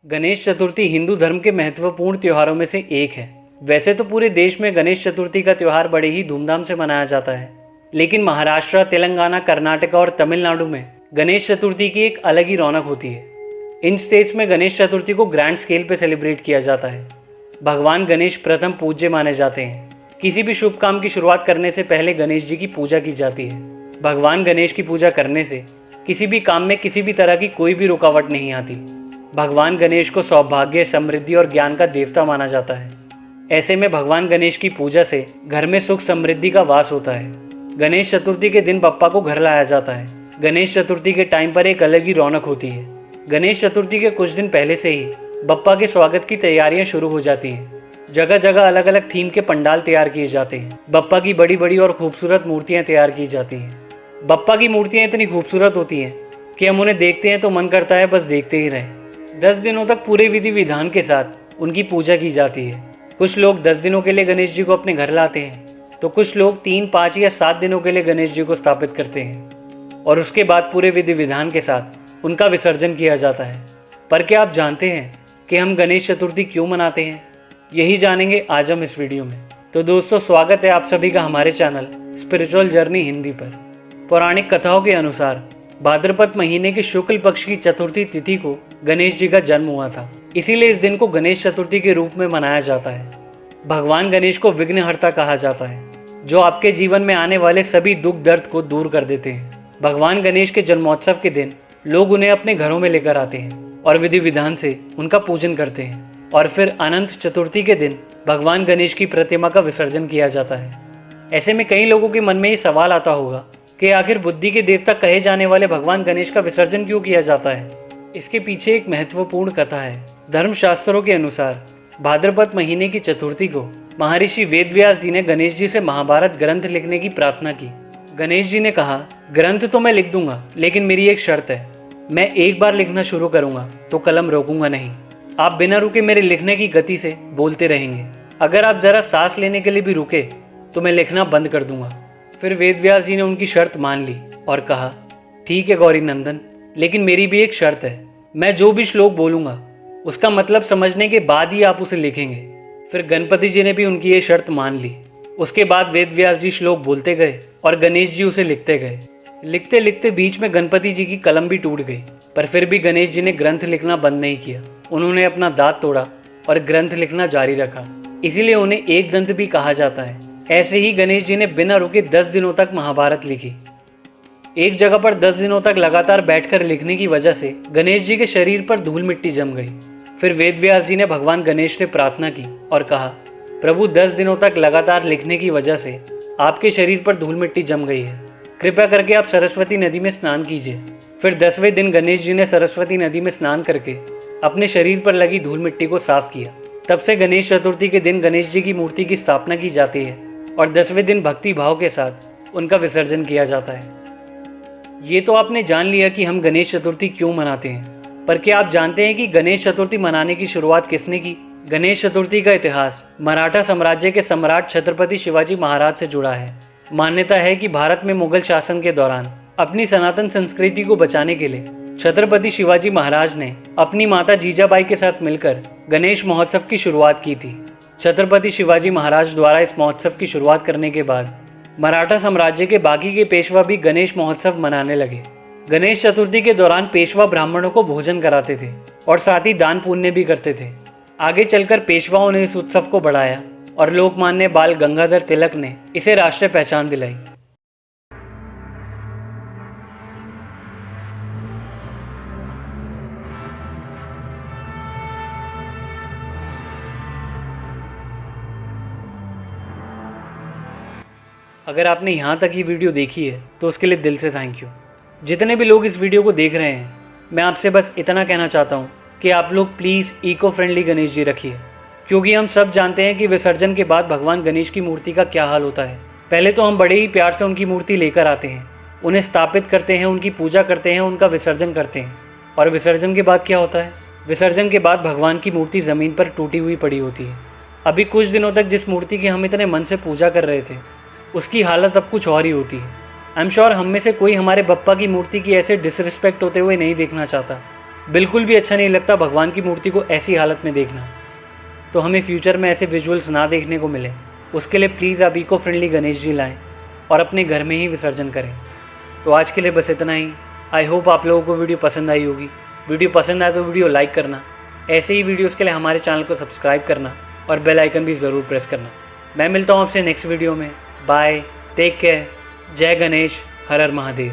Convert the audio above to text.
गणेश चतुर्थी हिंदू धर्म के महत्वपूर्ण त्योहारों में से एक है। वैसे तो पूरे देश में गणेश चतुर्थी का त्यौहार बड़े ही धूमधाम से मनाया जाता है, लेकिन महाराष्ट्र, तेलंगाना, कर्नाटक और तमिलनाडु में गणेश चतुर्थी की एक अलग ही रौनक होती है। इन स्टेट्स में गणेश चतुर्थी को ग्रैंड स्केल पर सेलिब्रेट किया जाता है। भगवान गणेश प्रथम पूज्य माने जाते हैं। किसी भी शुभ काम की शुरुआत करने से पहले गणेश जी की पूजा की जाती है। भगवान गणेश की पूजा करने से किसी भी काम में किसी भी तरह की कोई भी रुकावट नहीं आती। भगवान गणेश को सौभाग्य, समृद्धि और ज्ञान का देवता माना जाता है। ऐसे में भगवान गणेश की पूजा से घर में सुख समृद्धि का वास होता है। गणेश चतुर्थी के दिन बप्पा को घर लाया जाता है। गणेश चतुर्थी के टाइम पर एक अलग ही रौनक होती है। गणेश चतुर्थी के कुछ दिन पहले से ही बप्पा के स्वागत की तैयारियां शुरू हो जाती हैं। जगह जगह अलग अलग थीम के पंडाल तैयार किए जाते हैं। बप्पा की बड़ी बड़ी और खूबसूरत मूर्तियां तैयार की जाती हैं। बप्पा की मूर्तियां इतनी खूबसूरत होती हैं कि हम उन्हें देखते हैं तो मन करता है बस देखते ही रहें। 10 दिनों तक पूरे विधि विधान के साथ उनकी पूजा की जाती है। कुछ लोग 10 दिनों के लिए गणेश जी को अपने घर लाते हैं, तो कुछ लोग 3, 5 या 7 दिनों के लिए गणेश जी को स्थापित करते हैं और उसके बाद पूरे विधि विधान के साथ उनका विसर्जन किया जाता है। पर क्या आप जानते हैं कि हम गणेश चतुर्थी क्यों मनाते हैं? यही जानेंगे आज हम इस वीडियो में। तो दोस्तों, स्वागत है आप सभी का हमारे चैनल स्पिरिचुअल जर्नी हिंदी पर। पौराणिक कथाओं के अनुसार भाद्रपद महीने के शुक्ल पक्ष की चतुर्थी तिथि को गणेश जी का जन्म हुआ था। इसीलिए इस दिन को गणेश चतुर्थी के रूप में मनाया जाता है। भगवान गणेश को विघ्नहर्ता कहा जाता है, जो आपके जीवन में आने वाले सभी दुख दर्द को दूर कर देते हैं। भगवान गणेश के जन्मोत्सव के दिन लोग उन्हें अपने घरों में लेकर आते हैं और विधि विधान से उनका पूजन करते हैं और फिर अनंत चतुर्थी के दिन भगवान गणेश की प्रतिमा का विसर्जन किया जाता है। ऐसे में कई लोगों के मन में ये सवाल आता होगा कि आखिर बुद्धि के देवता कहे जाने वाले भगवान गणेश का विसर्जन क्यों किया जाता है? इसके पीछे एक महत्वपूर्ण कथा है। धर्मशास्त्रों के अनुसार भाद्रपद महीने की चतुर्थी को महर्षि वेदव्यास जी ने गणेश जी से महाभारत ग्रंथ लिखने की प्रार्थना की। गणेश जी ने कहा, ग्रंथ तो मैं लिख दूंगा, लेकिन मेरी एक शर्त है। मैं एक बार लिखना शुरू करूंगा तो कलम रोकूंगा नहीं। आप बिना रुके मेरे लिखने की गति से बोलते रहेंगे। अगर आप जरा सांस लेने के लिए भी रुके तो मैं लिखना बंद कर दूंगा। फिर वेदव्यास जी ने उनकी शर्त मान ली और कहा, ठीक है गौरी नंदन, लेकिन मेरी भी एक शर्त है। मैं जो भी श्लोक बोलूंगा उसका मतलब समझने के बाद ही आप उसे लिखेंगे। फिर गणपति जी ने भी उनकी ये शर्त मान ली। उसके बाद वेदव्यास जी श्लोक बोलते गए और गणेश जी उसे लिखते गए। लिखते लिखते बीच में गणपति जी की कलम भी टूट गई, पर फिर भी गणेश जी ने ग्रंथ लिखना बंद नहीं किया। उन्होंने अपना दांत तोड़ा और ग्रंथ लिखना जारी रखा। इसीलिए उन्हें एक दंत भी कहा जाता है। ऐसे ही गणेश जी ने बिना रुके 10 दिनों तक महाभारत लिखी। एक जगह पर 10 दिनों तक लगातार बैठकर लिखने की वजह से गणेश जी के शरीर पर धूल मिट्टी जम गई। फिर वेदव्यास जी ने भगवान गणेश से प्रार्थना की और कहा, प्रभु 10 दिनों तक लगातार लिखने की वजह से आपके शरीर पर धूल मिट्टी जम गई है। कृपया करके आप सरस्वती नदी में स्नान कीजिए। फिर 10वें दिन गणेश जी ने सरस्वती नदी में स्नान करके अपने शरीर पर लगी धूल मिट्टी को साफ किया। तब से गणेश चतुर्थी के दिन गणेश जी की मूर्ति की स्थापना की जाती है और 10वें दिन भक्ति भाव के साथ उनका विसर्जन किया जाता है। ये तो आपने जान लिया कि हम गणेश चतुर्थी क्यों मनाते हैं, पर क्या आप जानते हैं कि गणेश चतुर्थी मनाने की शुरुआत किसने की? गणेश चतुर्थी का इतिहास मराठा साम्राज्य के सम्राट छत्रपति शिवाजी महाराज से जुड़ा है। मान्यता है कि भारत में मुगल शासन के दौरान अपनी सनातन संस्कृति को बचाने के लिए छत्रपति शिवाजी महाराज ने अपनी माता जीजाबाई के साथ मिलकर गणेश महोत्सव की शुरुआत की थी। छत्रपति शिवाजी महाराज द्वारा इस महोत्सव की शुरुआत करने के बाद मराठा साम्राज्य के बाकी के पेशवा भी गणेश महोत्सव मनाने लगे। गणेश चतुर्थी के दौरान पेशवा ब्राह्मणों को भोजन कराते थे और साथ ही दान पुण्य भी करते थे। आगे चलकर पेशवाओं ने इस उत्सव को बढ़ाया और लोकमान्य बाल गंगाधर तिलक ने इसे राष्ट्रीय पहचान दिलाई। अगर आपने यहाँ तक ये वीडियो देखी है तो उसके लिए दिल से थैंक यू। जितने भी लोग इस वीडियो को देख रहे हैं, मैं आपसे बस इतना कहना चाहता हूँ कि आप लोग please eco friendly Ganesh ji रखिए, क्योंकि हम सब जानते हैं कि विसर्जन के बाद भगवान गणेश की मूर्ति का क्या हाल होता है। पहले तो हम बड़े ही प्यार से उनकी मूर्ति लेकर आते हैं, उन्हें स्थापित करते हैं, उनकी पूजा करते हैं, उनका विसर्जन करते हैं। और विसर्जन के बाद क्या होता है? विसर्जन के बाद भगवान की मूर्ति ज़मीन पर टूटी हुई पड़ी होती है। अभी कुछ दिनों तक जिस मूर्ति की हम इतने मन से पूजा कर रहे थे, उसकी हालत अब कुछ और ही होती है। आई एम श्योर हम में से कोई हमारे बप्पा की मूर्ति की ऐसे डिसरिस्पेक्ट होते हुए नहीं देखना चाहता। बिल्कुल भी अच्छा नहीं लगता भगवान की मूर्ति को ऐसी हालत में देखना। तो हमें फ्यूचर में ऐसे विजुअल्स ना देखने को मिले, उसके लिए प्लीज़ आप इको फ्रेंडली गणेश जी लाएँ और अपने घर में ही विसर्जन करें। तो आज के लिए बस इतना ही। आई होप आप लोगों को वीडियो पसंद आई होगी। वीडियो पसंद आए तो वीडियो लाइक करना, ऐसे ही वीडियोस के लिए हमारे चैनल को सब्सक्राइब करना और बेल आइकन भी ज़रूर प्रेस करना। मैं मिलता हूँ आपसे नेक्स्ट वीडियो में। बाय, टेक केयर, जय गणेश, हर हर महादेव।